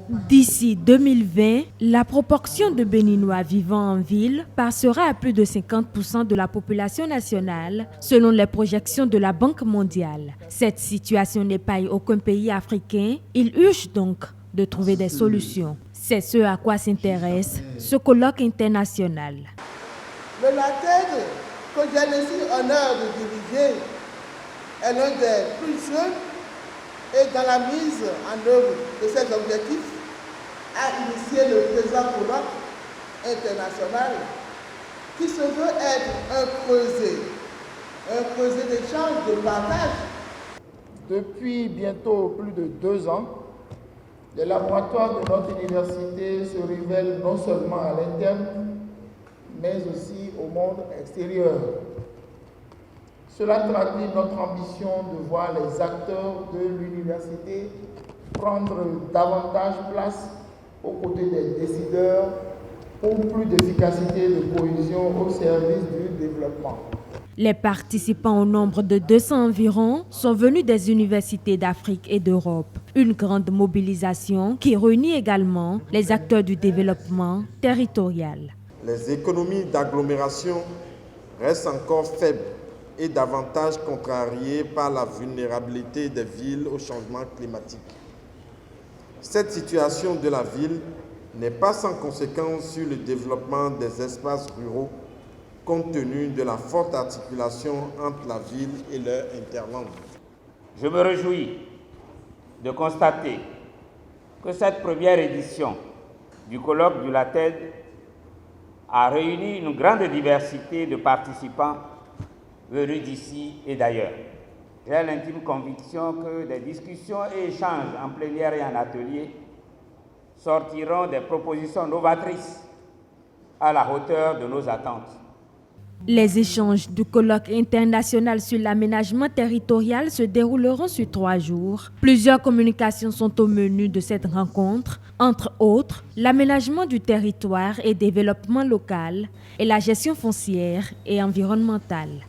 D'ici 2020, la proportion de Béninois vivant en ville passera à plus de 50% de la population nationale, selon les projections de la Banque mondiale. Cette situation n'épargne aucun pays africain. Il urge donc de trouver des solutions. C'est ce à quoi s'intéresse ce colloque international. Le LATED, que j'ai laissé honneur de diriger, est l'un des plus jeunes et dans la mise en œuvre de ces objectifs, a initié le présent colloque international qui se veut être un creuset d'échange, de partage. Depuis bientôt plus de 2 ans, les laboratoires de notre université se révèlent non seulement à l'interne, mais aussi au monde extérieur. Cela traduit notre ambition de voir les acteurs de l'université prendre davantage place aux côtés des décideurs pour plus d'efficacité et de cohésion au service du développement. Les participants au nombre de 200 environ sont venus des universités d'Afrique et d'Europe. Une grande mobilisation qui réunit également les acteurs du développement territorial. Les économies d'agglomération restent encore faibles et davantage contrariées par la vulnérabilité des villes au changement climatique. Cette situation de la ville n'est pas sans conséquence sur le développement des espaces ruraux, compte tenu de la forte articulation entre la ville et leur hinterland. Je me réjouis de constater que cette première édition du colloque du LATED a réuni une grande diversité de participants venus d'ici et d'ailleurs. J'ai l'intime conviction que des discussions et échanges en plénière et en atelier sortiront des propositions novatrices à la hauteur de nos attentes. Les échanges du colloque international sur l'aménagement territorial se dérouleront sur 3 jours. Plusieurs communications sont au menu de cette rencontre, entre autres l'aménagement du territoire et développement local et la gestion foncière et environnementale.